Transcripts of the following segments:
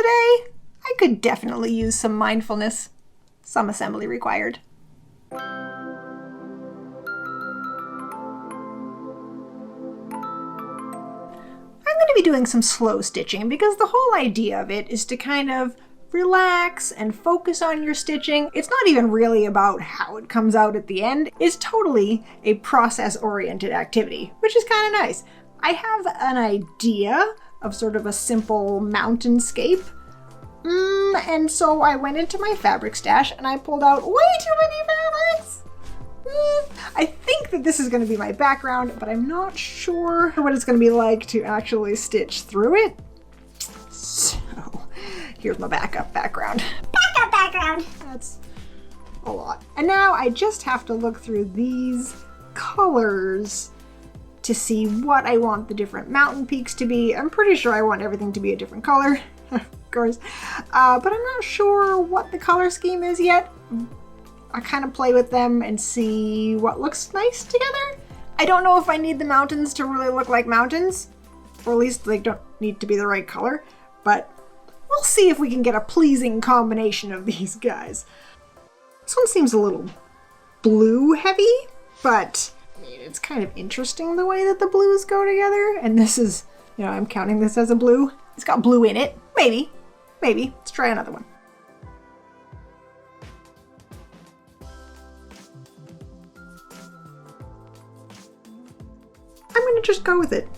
today. I could definitely use some mindfulness. Some assembly required. I'm going to be doing some slow stitching because the whole idea of it is to kind of relax and focus on your stitching. It's not even really about how it comes out at the end. It's totally a process-oriented activity, which is kind of nice. I have an idea of sort of a simple mountainscape. And so I went into my fabric stash and I pulled out way too many fabrics. I think that this is going to be my background, but I'm not sure what it's going to be like to actually stitch through it. So here's my backup background. Backup background! That's a lot. And now I just have to look through these colors to see what I want the different mountain peaks to be. I'm pretty sure I want everything to be a different color, of course, but I'm not sure what the color scheme is yet. I kind of play with them and see what looks nice together. I don't know if I need the mountains to really look like mountains, or at least they don't need to be the right color, but we'll see if we can get a pleasing combination of these guys. This one seems a little blue heavy, but I mean, it's kind of interesting the way that the blues go together. And this is, you know, I'm counting this as a blue. It's got blue in it. Maybe. Let's try another one. I'm going to just go with it.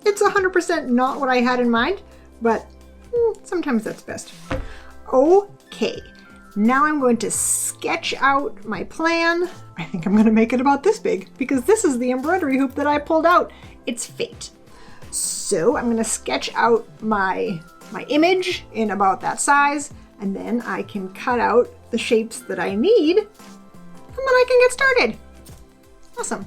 It's 100% not what I had in mind, but sometimes that's best. Okay, now I'm going to sketch out my plan. I think I'm going to make it about this big because this is the embroidery hoop that I pulled out. It's fate. So I'm going to sketch out my image in about that size, and then I can cut out the shapes that I need, and then I can get started. Awesome.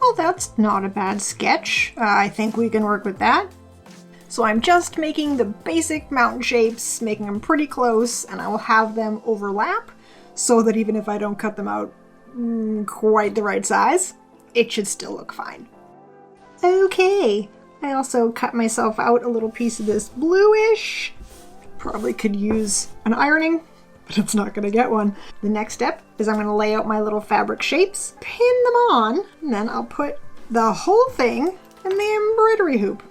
Well, that's not a bad sketch. I think we can work with that. So I'm just making the basic mountain shapes, making them pretty close, and I will have them overlap so that even if I don't cut them out quite the right size, it should still look fine. Okay, I also cut myself out a little piece of this bluish. Probably could use an ironing, but it's not going to get one. The next step is I'm going to lay out my little fabric shapes, pin them on, and then I'll put the whole thing in the embroidery hoop.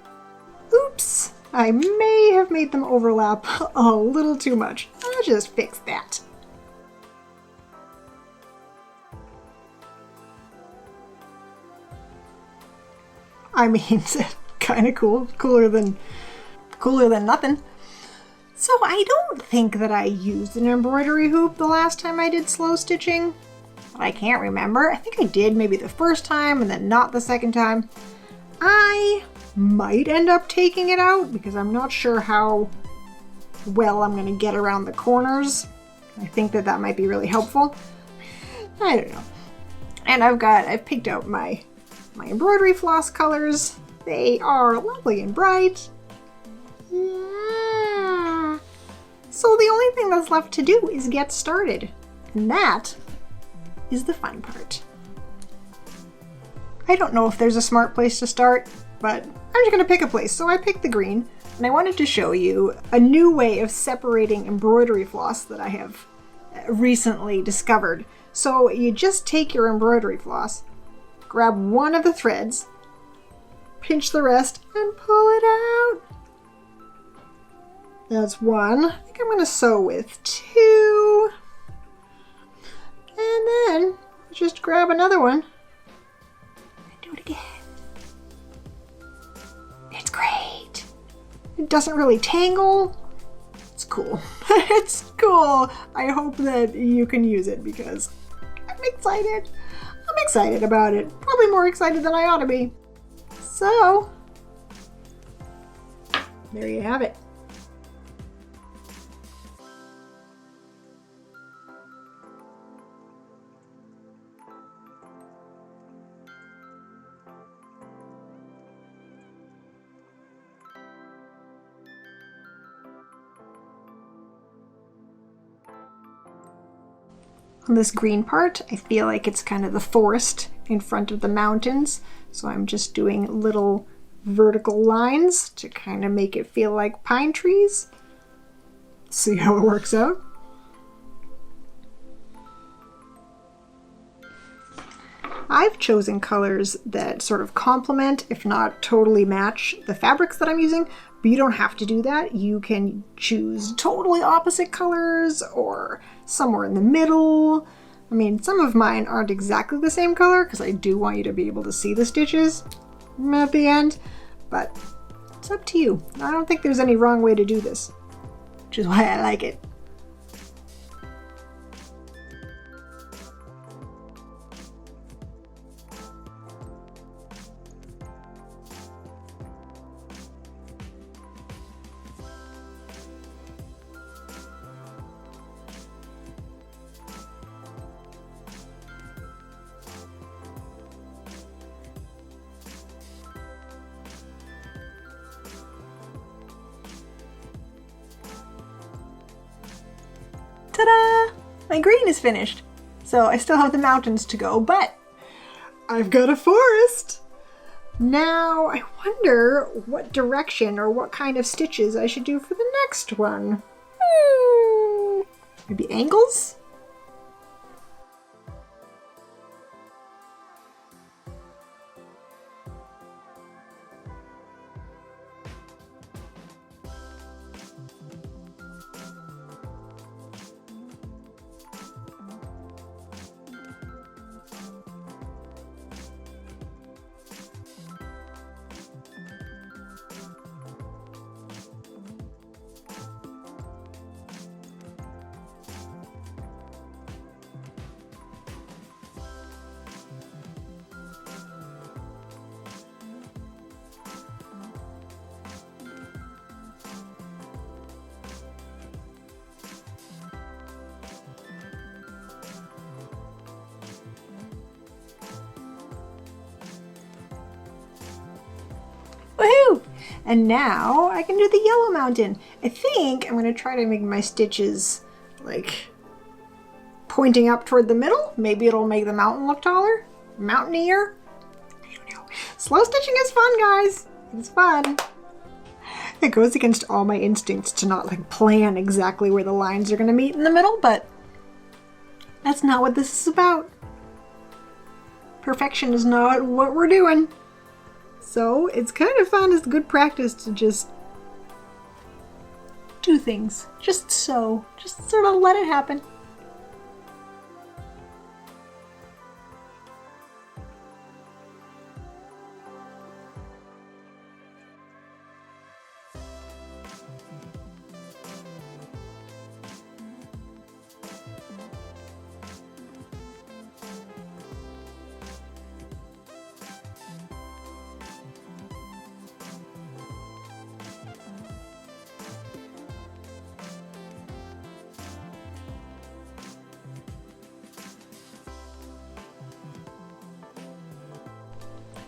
Oops, I may have made them overlap a little too much. I'll just fix that. I mean, it's kind of cool. Cooler than nothing. So I don't think that I used an embroidery hoop the last time I did slow stitching, but I can't remember. I think I did maybe the first time and then not the second time. I might end up taking it out because I'm not sure how well I'm going to get around the corners. I think that might be really helpful. I don't know. And I've picked out my embroidery floss colors. They are lovely and bright. Yeah. So the only thing that's left to do is get started. And that is the fun part. I don't know if there's a smart place to start, but I'm just going to pick a place. So I picked the green, and I wanted to show you a new way of separating embroidery floss that I have recently discovered. So you just take your embroidery floss, grab one of the threads, pinch the rest, and pull it out. That's one. I think I'm going to sew with two. And then just grab another one and do it again. It's great. It doesn't really tangle. It's cool. It's cool. I hope that you can use it because I'm excited. I'm excited about it. Probably more excited than I ought to be. So, there you have it. On this green part, I feel like it's kind of the forest in front of the mountains. So I'm just doing little vertical lines to kind of make it feel like pine trees. See how it works out. I've chosen colors that sort of complement, if not totally match, the fabrics that I'm using, but you don't have to do that. You can choose totally opposite colors or somewhere in the middle. I mean, some of mine aren't exactly the same color because I do want you to be able to see the stitches at the end, but it's up to you. I don't think there's any wrong way to do this, which is why I like it. Ta-da! My green is finished. So I still have the mountains to go, but I've got a forest. Now I wonder what direction or what kind of stitches I should do for the next one. Maybe angles? Woohoo! And now I can do the yellow mountain. I think I'm going to try to make my stitches like pointing up toward the middle. Maybe it'll make the mountain look taller. Mountainier. I don't know. Slow stitching is fun, guys. It's fun. It goes against all my instincts to not like plan exactly where the lines are going to meet in the middle, but that's not what this is about. Perfection is not what we're doing. So it's kind of fun. It's good practice to just do things. Just sort of let it happen.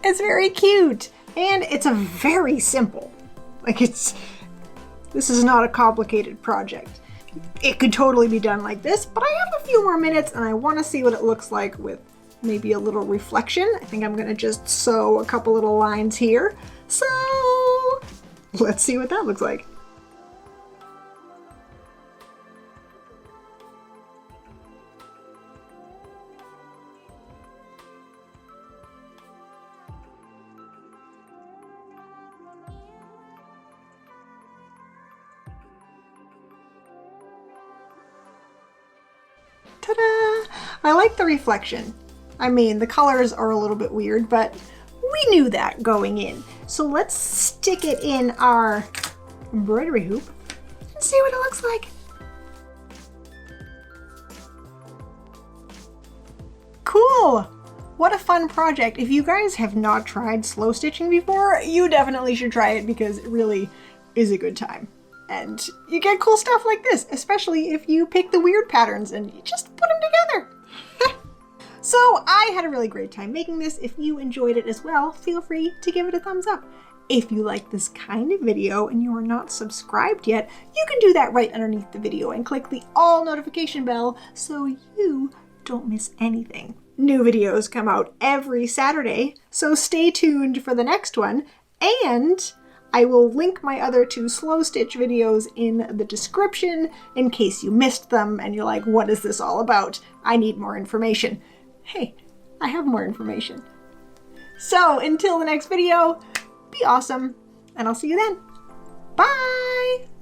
It's very cute, and it's a very simple. This is not a complicated project. It could totally be done like this, but I have a few more minutes and I want to see what it looks like with maybe a little reflection. I think I'm going to just sew a couple little lines here. So let's see what that looks like. Ta-da! I like the reflection. I mean, the colors are a little bit weird, but we knew that going in. So let's stick it in our embroidery hoop and see what it looks like. Cool! What a fun project. If you guys have not tried slow stitching before, you definitely should try it because it really is a good time. And you get cool stuff like this, especially if you pick the weird patterns and you just put them together. So I had a really great time making this. If you enjoyed it as well, feel free to give it a thumbs up. If you like this kind of video and you are not subscribed yet, you can do that right underneath the video and click the all notification bell so you don't miss anything. New videos come out every Saturday, so stay tuned for the next one. And I will link my other 2 slow stitch videos in the description in case you missed them and you're like, what is this all about? I need more information. Hey, I have more information. So until the next video, be awesome, and I'll see you then. Bye!